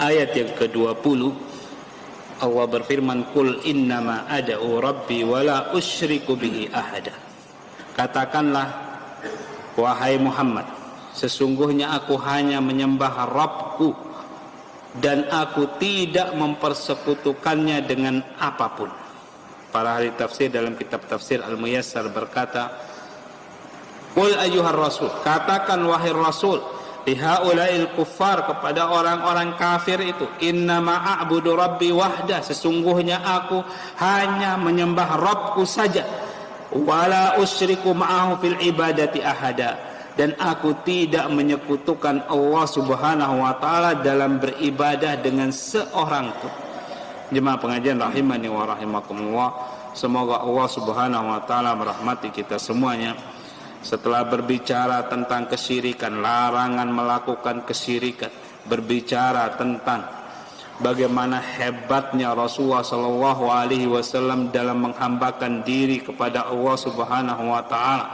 Ayat yang ke-20 Allah berfirman, Qul innama ad'u rabbi wala usyriku bihi ahada. Katakanlah, wahai Muhammad, sesungguhnya aku hanya menyembah Rabbku dan aku tidak mempersekutukannya dengan apapun. Para ahli tafsir dalam kitab tafsir Al-Muyassar berkata, Qul ayyuhar rasul, katakan wahai rasul, lihaula'il kuffar, kepada orang-orang kafir itu, innama a'budu rabbi wahda, sesungguhnya aku hanya menyembah Rabbku saja, wala usyriku ma'ahu fil ibadati ahada, dan aku tidak menyekutukan Allah subhanahu wa ta'ala dalam beribadah dengan seorang pun. Jemaah pengajian rahimani wa rahimakumullah, semoga Allah subhanahu wa ta'ala merahmati kita semuanya. Setelah berbicara tentang kesyirikan, larangan melakukan kesyirikan, berbicara tentang bagaimana hebatnya Rasulullah sallallahu alaihi wasallam dalam menghambakan diri kepada Allah Subhanahu wa taala,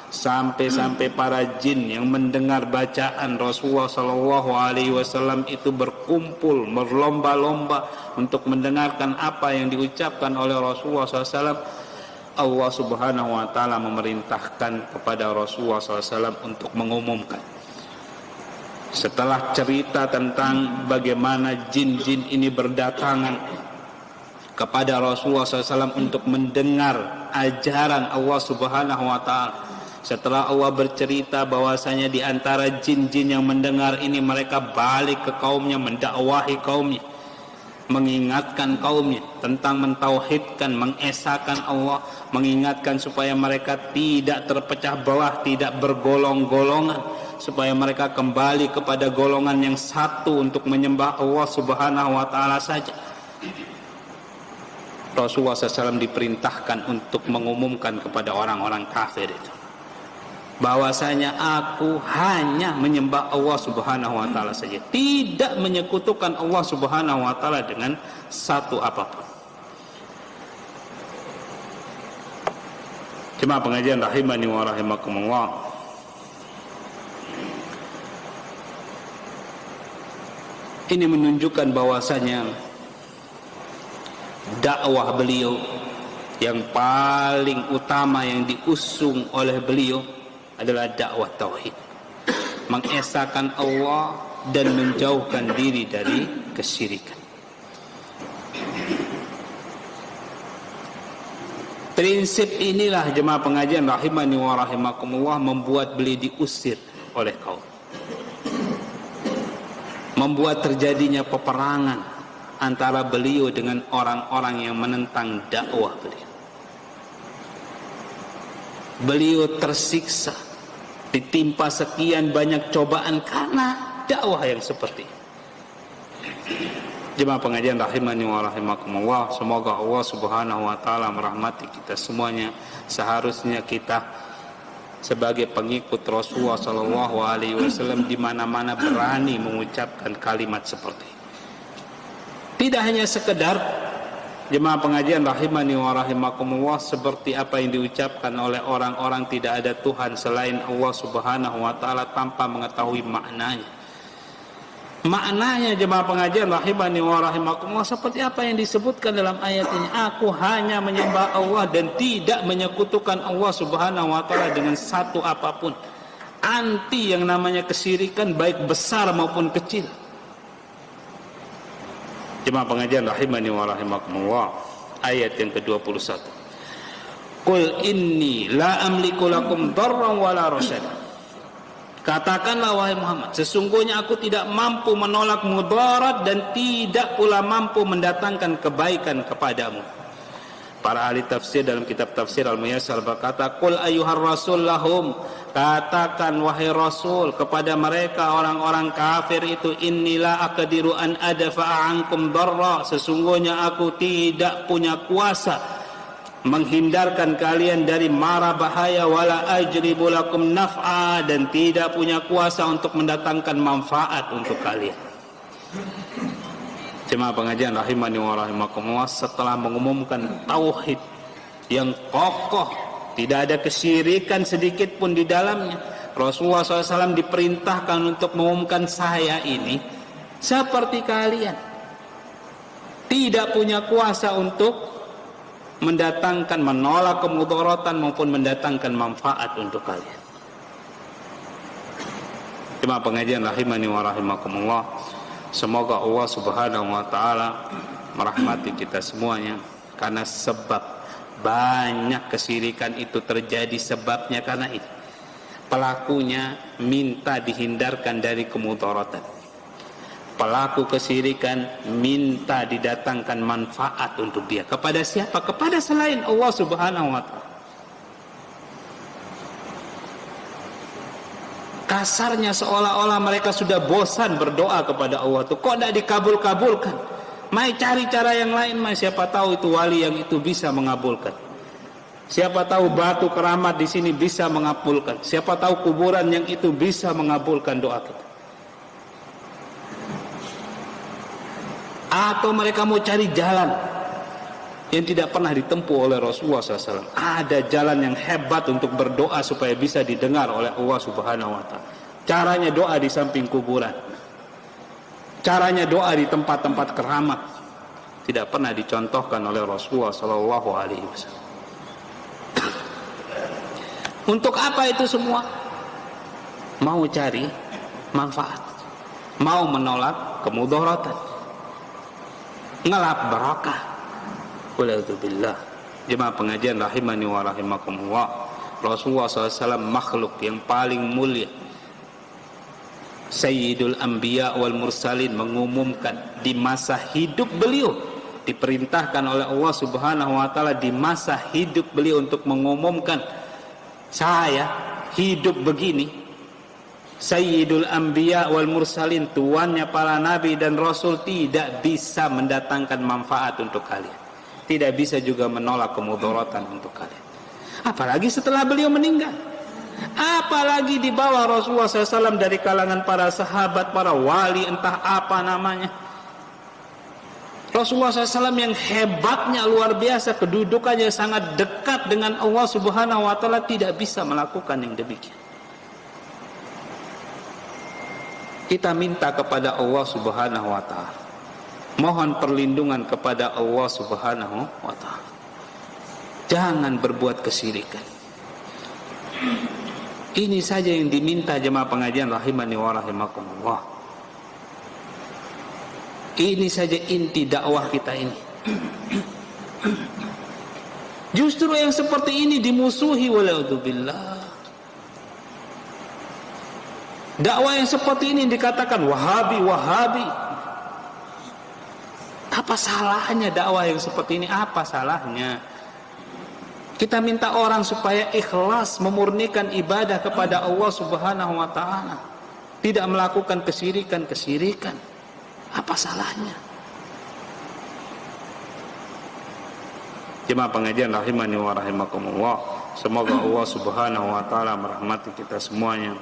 sampai-sampai para jin yang mendengar bacaan Rasulullah sallallahu alaihi wasallam itu berkumpul berlomba-lomba untuk mendengarkan apa yang diucapkan oleh Rasulullah sallallahu alaihi wasallam. Allah subhanahu wa ta'ala memerintahkan kepada Rasulullah SAW untuk mengumumkan. Setelah cerita tentang bagaimana jin-jin ini berdatangan kepada Rasulullah SAW untuk mendengar ajaran Allah subhanahu wa ta'ala, setelah Allah bercerita bahwasanya di antara jin-jin yang mendengar ini mereka balik ke kaumnya, mendakwahi kaumnya, mengingatkan kaumnya tentang mentauhidkan, mengesahkan Allah, mengingatkan supaya mereka tidak terpecah belah, tidak bergolong-golongan, supaya mereka kembali kepada golongan yang satu untuk menyembah Allah subhanahu wa ta'ala saja. Rasulullah SAW diperintahkan untuk mengumumkan kepada orang-orang kafir itu bahwasanya aku hanya menyembah Allah subhanahu wa ta'ala saja, tidak menyekutukan Allah subhanahu wa ta'ala dengan satu apapun. Jemaah pengajian rahimani wa rahimakumullah, ini menunjukkan bahwasanya dakwah beliau yang paling utama yang diusung oleh beliau adalah dakwah tauhid, mengesahkan Allah dan menjauhkan diri dari kesyirikan. Prinsip inilah jemaah pengajian rahimani wa rahimakumullah membuat beliau diusir oleh kaum, membuat terjadinya peperangan antara beliau dengan orang-orang yang menentang dakwah beliau. Beliau tersiksa, ditimpa sekian banyak cobaan karena dakwah yang seperti ini. Jemaah pengajian rahimani wa rahimakumullah, semoga Allah subhanahu wa ta'ala merahmati kita semuanya. Seharusnya kita sebagai pengikut Rasulullah sallallahu alaihi wasallam di mana-mana berani mengucapkan kalimat seperti ini. Tidak hanya sekedar jemaah pengajian rahimani wa rahimakumullah seperti apa yang diucapkan oleh orang-orang tidak ada Tuhan selain Allah subhanahu wa ta'ala tanpa mengetahui maknanya. Maknanya jemaah pengajian rahimani wa rahimakumullah seperti apa yang disebutkan dalam ayat ini. Aku hanya menyembah Allah dan tidak menyekutukan Allah subhanahu wa ta'ala dengan satu apapun. Anti yang namanya kesyirikan baik besar maupun kecil. Jemaah pengajian rahimani wa rahimakumullah, ayat yang ke-21. Qul inni la amliku lakum darran wala rasyada. Katakanlah wahai Muhammad, sesungguhnya aku tidak mampu menolak mudarat dan tidak pula mampu mendatangkan kebaikan kepadamu. Para ahli tafsir dalam kitab tafsir Al-Muyassar berkata, Qul ayyuhar rasul lahum, katakan wahai Rasul kepada mereka orang-orang kafir itu, inilah aqdiru an adafa'a ankum darra, sesungguhnya aku tidak punya kuasa menghindarkan kalian dari mara bahaya, wala ajribu lakum naf'a, dan tidak punya kuasa untuk mendatangkan manfaat untuk kalian. Jemaah pengajian rahimani wa rahimakumullah, setelah mengumumkan tauhid yang kokoh, tidak ada kesyirikan sedikit pun di dalamnya, Rasulullah SAW diperintahkan untuk mengumumkan, saya ini seperti kalian, tidak punya kuasa untuk mendatangkan, menolak kemudaratan maupun mendatangkan manfaat untuk kalian. Jemaah pengajian rahimani wa rahimakumullah, semoga Allah Subhanahu wa taala merahmati kita semuanya, karena sebab banyak kesyirikan itu terjadi sebabnya karena itu. Pelakunya minta dihindarkan dari kemudaratan. Pelaku kesyirikan minta didatangkan manfaat untuk dia. Kepada siapa? Kepada selain Allah Subhanahu wa taala. Kasarnya seolah-olah mereka sudah bosan berdoa kepada Allah tuh, kok tidak dikabul-kabulkan. Mai cari cara yang lain, mai, siapa tahu itu wali yang itu bisa mengabulkan. Siapa tahu batu keramat di sini bisa mengabulkan. Siapa tahu kuburan yang itu bisa mengabulkan doa kita. Atau mereka mau cari jalan yang tidak pernah ditempuh oleh Rasulullah SAW. Ada jalan yang hebat untuk berdoa supaya bisa didengar oleh Allah Subhanahu wa taala. Caranya doa di samping kuburan. Caranya doa di tempat-tempat keramat. Tidak pernah dicontohkan oleh Rasulullah SAW. Untuk apa itu semua? Mau cari manfaat, mau menolak kemudaratan, ngelap barakah. Walauzubillah. Jemaah pengajian rahimani wa rahimakumullah, Rasulullah SAW makhluk yang paling mulia, Sayyidul Anbiya wal Mursalin, mengumumkan di masa hidup beliau, diperintahkan oleh Allah Subhanahu wa taala di masa hidup beliau untuk mengumumkan, saya hidup begini, Sayyidul Anbiya wal Mursalin, tuannya para nabi dan rasul, tidak bisa mendatangkan manfaat untuk kalian, tidak bisa juga menolak kemudaratan untuk kalian. Apalagi setelah beliau meninggal, apalagi di bawah Rasulullah SAW dari kalangan para sahabat, para wali, entah apa namanya. Rasulullah SAW yang hebatnya luar biasa, kedudukannya sangat dekat dengan Allah Subhanahu wa taala, tidak bisa melakukan yang demikian. Kita minta kepada Allah Subhanahu wa taala, mohon perlindungan kepada Allah Subhanahu wa taala. Jangan berbuat kesyirikan. Ini saja yang diminta jemaah pengajian rahimani wa rahimakumullah. Ini saja inti dakwah kita ini. Justru yang seperti ini dimusuhi, walauzubillah. Dakwah yang seperti ini dikatakan Wahabi, Wahabi. Apa salahnya dakwah yang seperti ini? Apa salahnya? Kita minta orang supaya ikhlas memurnikan ibadah kepada Allah Subhanahu wa taala, tidak melakukan kesyirikan-kesyirikan. Apa salahnya? Jemaah pengajian rahimani wa rahimakumullah, semoga Allah Subhanahu wa taala merahmati kita semuanya.